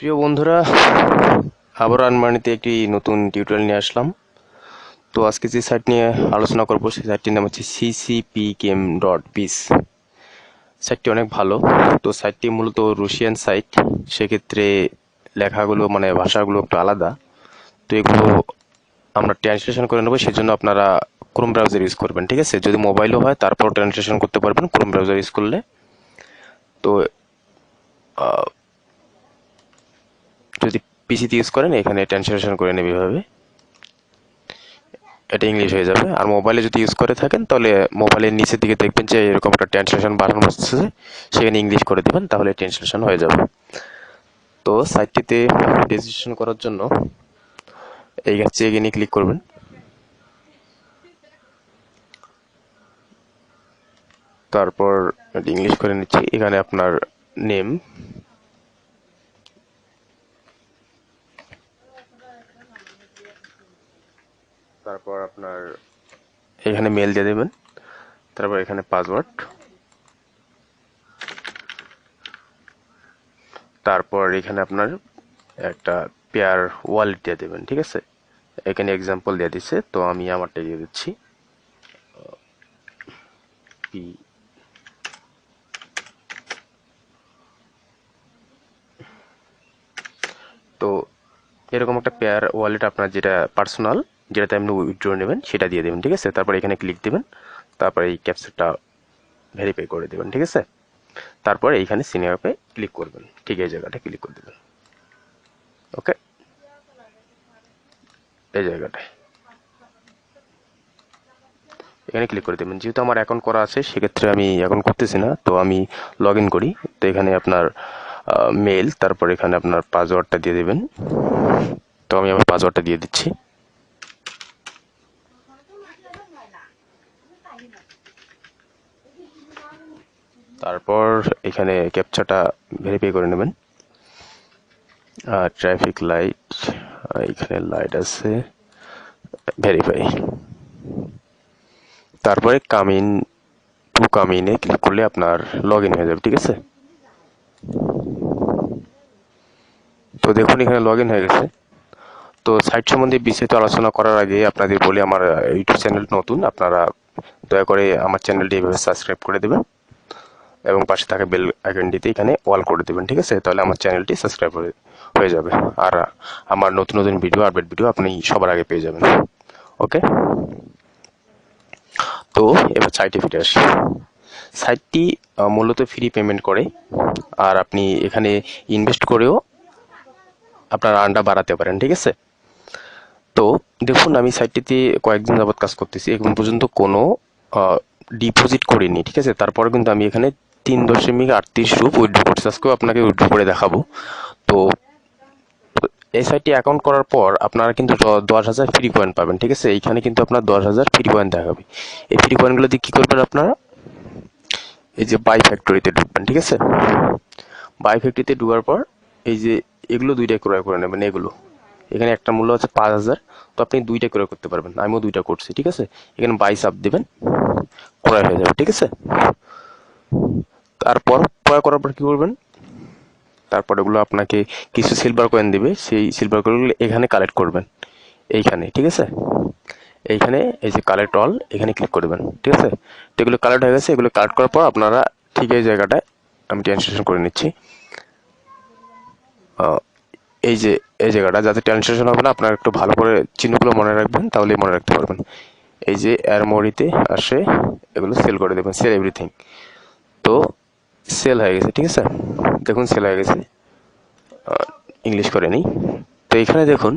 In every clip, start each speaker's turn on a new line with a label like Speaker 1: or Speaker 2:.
Speaker 1: প্রিয় বন্ধুরা, আবারও আনমানিতে একটি নতুন টিউটোরিয়াল নিয়ে আসলাম। তো আজকে যে সাইট নিয়ে আলোচনা করব সেই সাইটটির নাম হচ্ছে CCCP-GAME.BIZ। সাইটটি অনেক ভালো। তো সাইটটি মূলত রুশিয়ান সাইট, সেক্ষেত্রে লেখাগুলো মানে ভাষাগুলো একটু আলাদা। তো এগুলো আমরা ট্রান্সলেশন করে নেবো, সেজন্য আপনারা ক্রোম ব্রাউজার ইউজ করবেন, ঠিক আছে? যদি মোবাইলও হয় তারপর ট্রান্সলেশন করতে পারবেন ক্রোম ব্রাউজার ইউজ করলে। তো যদি পিসিতে ইউজ করেন এখানে ট্রান্সলেশন করে নেবে এভাবে, এটা ইংলিশ হয়ে যাবে। আর মোবাইলে যদি ইউজ করে থাকেন তাহলে মোবাইলের নিচের দিকে দেখবেন যে এরকম একটা ট্রান্সলেশন বাটন বসছে, সেখানে ইংলিশ করে দিবেন, তাহলে ট্রান্সলেশন হয়ে যাবে। তো সাইটটিতে রেজিস্ট্রেশন করার জন্য এই চেক ইনে ক্লিক করবেন। তারপর ইংলিশ করে নিচ্ছি, এখানে আপনার নেম, তারপর আপনার এখানে মেল দিয়ে দেবেন, তারপর এখানে পাসওয়ার্ড, তারপর এখানে আপনার একটা পেয়ার ওয়ালেট দিয়ে দেবেন, ঠিক আছে? এখানে এক্সাম্পল দিয়ে দিচ্ছে, তো আমি আমারটা দিয়ে দিচ্ছি। তো এরকম একটা পেয়ার ওয়ালেট আপনার যেটা পার্সোনাল, যেটাতে আপনি উইথড্র নেবেন সেটা দিয়ে দেবেন, ঠিক আছে? তারপর এখানে ক্লিক দেবেন, তারপর এই ক্যাপচাটা ভেরিফাই করে দেবেন, ঠিক আছে? তারপর এইখানে সিনিয়র পে ক্লিক করবেন, ঠিক এই জায়গাটা ক্লিক করে দেবেন। ওকে, এই জায়গাটায় এখানে ক্লিক করে দেবেন। যেহেতু আমার অ্যাকাউন্ট করা আছে সেক্ষেত্রে আমি অ্যাকাউন্ট করতেছি না, তো আমি লগ ইন করি। তো এখানে আপনার মেল, তারপর এখানে আপনার পাসওয়ার্ডটা দিয়ে দেবেন। তো আমি আমার পাসওয়ার্ডটা দিয়ে দিচ্ছি। তারপর এখানে ক্যাপচাটা ভেরিফাই করে নেবেন। ট্রাফিক লাইট, এখানে লাইট আছে, ভেরিফাই। তারপরে কামিনে ক্লিক করলে আপনার লগ ইন হয়ে যাবে, ঠিক আছে? তো দেখুন এখানে লগ ইন হয়ে গেছে। তো সাইট সম্বন্ধে বিস্তারিত আলোচনা করার আগে আপনাদের বলি, আমার ইউটিউব চ্যানেল নতুন, আপনারা দয়া করে আমার চ্যানেলটি এভাবে সাবস্ক্রাইব করে দেবেন এবং পাশে থাকা বেল আইকনটিতে এখানে অল করে দেবেন, ঠিক আছে? তাহলে আমার চ্যানেলটি সাবস্ক্রাইব হয়ে যাবে, আর আমার নতুন নতুন ভিডিও, আপডেট ভিডিও আপনি সবার আগে পেয়ে যাবেন। ওকে, তো এবার সাইটে ফিরে আসি। সাইটটি মূলত ফ্রি পেমেন্ট করে, আর আপনি এখানে ইনভেস্ট করেও আপনার আর্নটা বাড়াতে পারেন, ঠিক আছে? তো দেখুন, আমি সাইটটিতে কয়েকদিন যাবত কাজ করতেছি, এখন পর্যন্ত কোনো ডিপোজিট করিনি, ঠিক আছে? তারপরে কিন্তু আমি এখানে 3.38 রুপ উইথড্র করছি, আজকেও আপনাকে উইথড্র করে দেখাবো। তো এই সাইটটি অ্যাকাউন্ট করার পর আপনারা কিন্তু 10,000 ফ্রি কয়েন পাবেন, ঠিক আছে? এইখানে কিন্তু আপনার 10,000 ফ্রি কয়েন দেখাবে। এই ফ্রি কয়েনগুলো দিয়ে কী করবেন আপনারা? এই যে বাই ফ্যাক্টরিতে ঢুকবেন, ঠিক আছে? বাই ফ্যাক্টরিতে ঢোকার পর এই যে এগুলো দুইটাই ক্রয় করে নেবেন। এখানে একটা মূল্য আছে 5,000, তো আপনি দুইটা ক্রয় করতে পারবেন, আমিও দুইটা করছি, ঠিক আছে? এখানে বাই চাপ দেবেন, ক্রয় হয়ে যাবে, ঠিক আছে? তারপর ক্রয় করার পর কী করবেন? তারপর এগুলো আপনাকে কিছু সিলভার কয়েন দিবে, সেই সিলভার কয়েনগুলো এখানে কালেক্ট করবেন, এইখানে, ঠিক আছে? এইখানে এই যে কালেক্ট অল, এখানে ক্লিক করবেন, ঠিক আছে? তো এগুলো কালেক্ট হয়ে গেছে। এগুলো কালেক্ট করার পর আপনারা ঠিক এই জায়গাটায় আমি ট্রান্সলেশন করে নিচ্ছি। এই যে এই জায়গাটা যাতে ট্রান্সলেশন হবে না, আপনারা একটু ভালো করে চিহ্নগুলো মনে রাখবেন, তাহলেই মনে রাখতে পারবেন। এই যে এর মরিতে আসে, এগুলো সেল করে দেবেন, সেল এভরিথিং। তো সেল হয়ে গেছে, ঠিক আছে? দেখুন সেল হয়ে গেছে। ইংলিশ করে নিই। তো এখানে দেখুন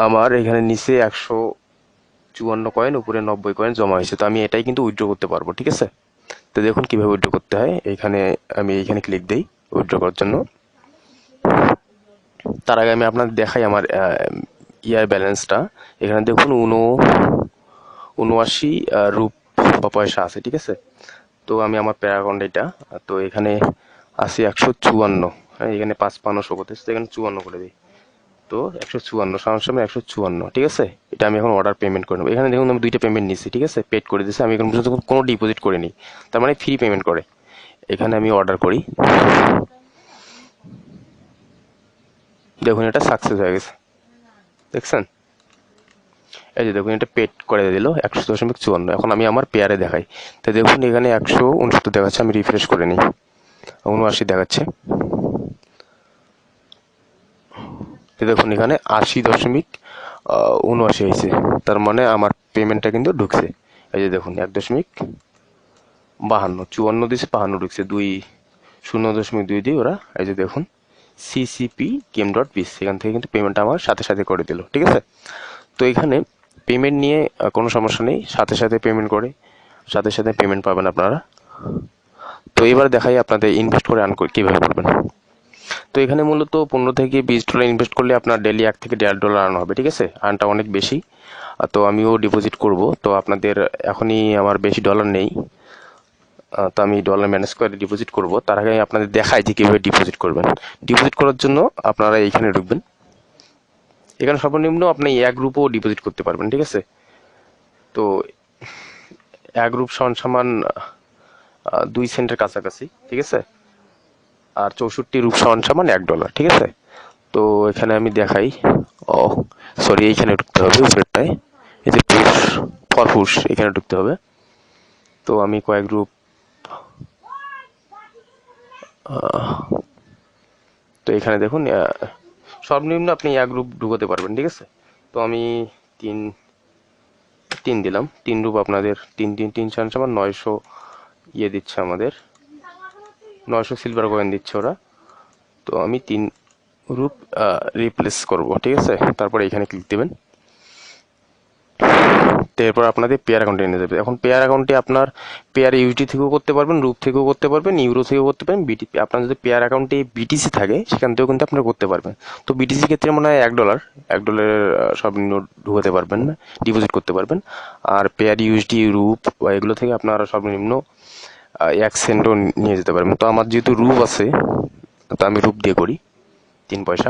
Speaker 1: আমার এখানে নিচে 154 কয়েন, উপরে 90 কয়েন জমা হয়েছে। তো আমি এটাই কিন্তু উইথড্র করতে পারবো, ঠিক আছে? তো দেখুন কিভাবে উইথড্র করতে হয়। আমি এইখানে ক্লিক দিই উইথড্র করার জন্য। তার আগে আমি আপনাদের দেখাই আমার ইয়ার ব্যালেন্সটা। এখানে দেখুন 79 রুপ বা পয়সা আছে, ঠিক আছে? তো আমি আমার পে অ্যাকাউন্ট এটা, তো এখানে আছে 154, হ্যাঁ, এখানে 55 শো করতেছে, তো এখানে 54 করে দিই। তো 154 সামনে 154, ঠিক আছে? এটা আমি এখন অর্ডার পেমেন্ট করে নেবো। এখানে দেখুন আমি দুইটা পেমেন্ট নিচ্ছি, ঠিক আছে? পেড করে দিচ্ছি, আমি এখন পর্যন্ত কোনো ডিপোজিট করিনি, তার মানে ফ্রি পেমেন্ট করে। এখানে আমি অর্ডার করি, দেখুন এটা সাকসেস হয়ে গেছে, দেখছেন? এই যে দেখুন এটা পেড করে দিল 100.54। এখন আমি আমার পেয়ারে দেখাই, তো দেখুন এখানে 169 দেখাচ্ছে। আমি রিফ্রেশ করে নিই, 79 দেখাচ্ছে। তো দেখুন এখানে 80.79 হয়েছে, তার মানে আমার পেমেন্টটা কিন্তু ঢুকছে। এই যে দেখুন 1.52, 54 দিয়েছে, 52 ঢুকছে, 0.2 দিয়ে ওরা। এই যে দেখুন CCP-GAME.BIZ, এখান থেকে কিন্তু পেমেন্টটা আমার সাথে সাথে করে দিল, ঠিক আছে? তো এখানে পেমেন্ট নিয়ে কোনো সমস্যা নেই, সাথে সাথে পেমেন্ট করে সাথে সাথে পেমেন্ট পাবেন আপনারা। তো এবার দেখাই আপনাদের ইনভেস্ট করে আর্ন কীভাবে করবেন। তো এখানে মূলত $15 থেকে $20 ইনভেস্ট করলে আপনার ডেলি $1 থেকে $1.5 আর্ন হবে, ঠিক আছে? আর্নটা অনেক বেশি। তো আমিও ডিপোজিট করব, তো আপনাদের এখনই আমার বেশি ডলার নেই, তো আমি ডলার ম্যানেজ করে ডিপোজিট করব। তার আগে আমি আপনাদের দেখাই যে কীভাবে ডিপোজিট করবেন। ডিপোজিট করার জন্য আপনারা এইখানে ঢুকবেন। এখানে সর্বনিম্ন আপনি এক গ্রুপও ডিপোজিট করতে পারবেন, ঠিক আছে? তো এক গ্রুপ সমান সমান 2 সেন্টের কাছাকাছি, ঠিক আছে? আর 64 রূপ সমান সমান $1, ঠিক আছে? তো এখানে আমি দেখাই, ও সরি, এইখানে ঢুকতে হবে উপরেরটায়, এই যে পুশ এখানে ঢুকতে হবে। তো আমি কয়েক গ্রুপ, তো এখানে দেখুন সর্বনিম্ন আপনি এক গ্রুপ ঢুকাতে পারবেন, ঠিক আছে? তো আমি তিন দিলাম, 3 গ্রুপ আপনাদের 3 সমান সমান 900 দিচ্ছে আমাদের, 900 সিলভার কয়েন দিচ্ছে ওরা। তো আমি 3 গ্রুপ রিপ্লেস করব, ঠিক আছে? তারপরে এখানে ক্লিক দেবেন, এরপর আপনাদের পেয়ার অ্যাকাউন্টে এনে দেবে। এখন পেয়ার অ্যাকাউন্টে আপনার পেয়ার ইউএসডি থেকেও করতে পারবেন, রুপ থেকেও করতে পারবেন, ইউরো থেকেও করতে পারবেন, আপনার যদি পেয়ার অ্যাকাউন্টে বিটিসি থাকে সেখান থেকেও কিন্তু আপনারা করতে পারবেন। তো বিটিসি ক্ষেত্রে মনে হয় $1 সর্বনিম্ন ঢুকাতে পারবেন না, ডিপোজিট করতে পারবেন। আর পেয়ার ইউএসডি, রুপ বা এগুলো থেকে আপনারা সর্বনিম্ন 1 সেন্টও নিয়ে যেতে পারবেন। তো আমার যেহেতু রুপ আছে, তো আমি রুপ দিয়ে করি 3 পয়সা।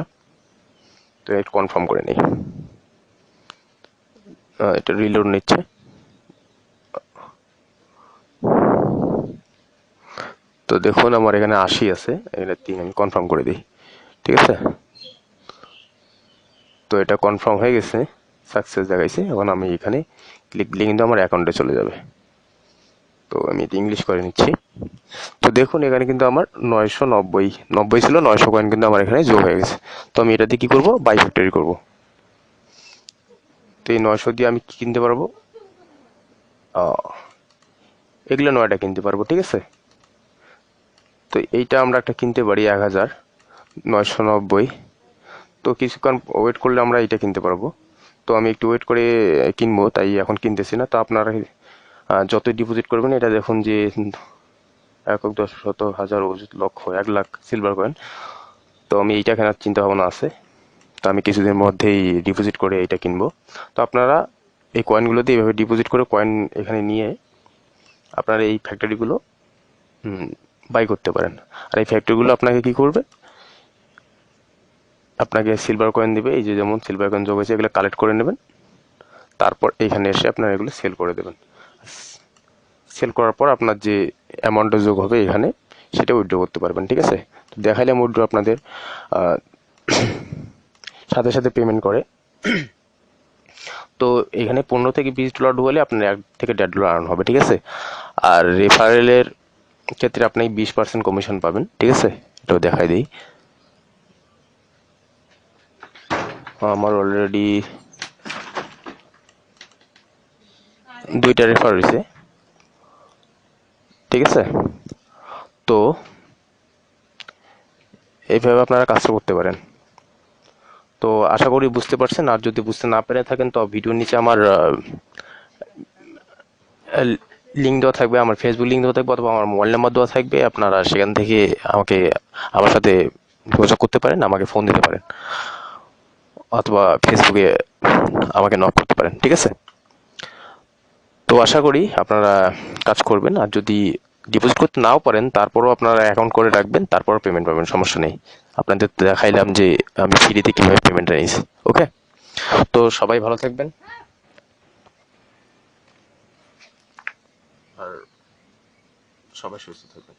Speaker 1: তো একটু কনফার্ম করে নিই, এটা রিলোড নিচ্ছে। তো দেখুন আমার এখানে 80 আছে, এখানে 3 আমি কনফার্ম করে দিই, ঠিক আছে? তো এটা কনফার্ম হয়ে গেছে, সাকসেস দেখাইছে। এখন আমি এখানে ক্লিক দিলে কিন্তু আমার অ্যাকাউন্টে চলে যাবে। তো আমি এটা ইংলিশ করে নিচ্ছি। তো দেখুন এখানে কিন্তু আমার 990 ছিল, 900 কয়েন কিন্তু আমার এখানে যোগ হয়ে গেছে। তো আমি এটা দিয়ে কী করবো, বাই ফ্যাক্টরি করবো। তো এই 900 দিয়ে আমি কি কিনতে পারবো, এগুলো 9টা কিনতে পারবো, ঠিক আছে? তো এইটা আমরা একটা কিনতে পারি 1990। তো কিছুক্ষণ ওয়েট করলে আমরা এটা কিনতে পারবো। তো আমি একটু ওয়েট করে কিনবো, তাই এখন কিনতেছি না। তো আপনারা যতই ডিপোজিট করবেন, এটা দেখুন যে 1, 10, 100, 1000, লক্ষ, 1 লাখ সিলভার কয়েন। তো আমি এইটা কেনার চিন্তা ভাবনা আছে। তো আমি কিছুদিনের মধ্যেই ডিপোজিট করে এইটা কিনবো। তো আপনারা এই কয়েনগুলোতে এইভাবে ডিপোজিট করে কয়েন এখানে নিয়ে আপনারা এই ফ্যাক্টরিগুলো বাই করতে পারেন। আর এই ফ্যাক্টরিগুলো আপনাকে কি করবে, আপনাকে সিলভার কয়েন দিবে। এই যে যেমন সিলভার কয়েন যোগ হয়েছে, এগুলো কালেক্ট করে নেবেন। তারপর এখানে এসে আপনারা এগুলো সেল করে দেবেন। সেল করার পর আপনার যে অ্যামাউন্টটা যোগ হবে এখানে, সেটা উইথড্র করতে পারবেন, ঠিক আছে? তো দেখাইলাম উইথড্র আপনাদের সাথে সাথে পেমেন্ট করে। তো এখানে $15 থেকে $20 ঢুকালে আপনার $1 থেকে $1.5 আর্ন হবে, ঠিক আছে? আর রেফারেলের ক্ষেত্রে আপনি 20% কমিশন পাবেন, ঠিক আছে? এটাও দেখাই দিই। আমার অলরেডি 2টা রেফার হয়েছে, ঠিক আছে? তো এইভাবে আপনারা কাজটা করতে পারেন। তো আশা করি বুঝতে পারছেন। আর যদি বুঝতে না পেরে থাকেন, তো ভিডিওর নিচে আমার লিঙ্ক দেওয়া থাকবে, আমার ফেসবুক লিঙ্ক দেওয়া থাকবে, অথবা আমার মোবাইল নাম্বার দেওয়া থাকবে। আপনারা সেখান থেকে আমার সাথে যোগাযোগ করতে পারেন, আমাকে ফোন দিতে পারেন, অথবা ফেসবুকে আমাকে নক করতে পারেন, ঠিক আছে? তো আশা করি আপনারা কাজ করবেন। আর যদি ডিপোজিট করতে নাও পারেন, তারপরও আপনারা অ্যাকাউন্ট করে রাখবেন, তারপরও পেমেন্ট পাবেন, সমস্যা নেই। আপনাদের দেখাইলাম যে আমি ফ্রিতে কীভাবে পেমেন্টটা নিয়েছি। ওকে, তো সবাই ভালো থাকবেন আর সবাই সুস্থ থাকবেন।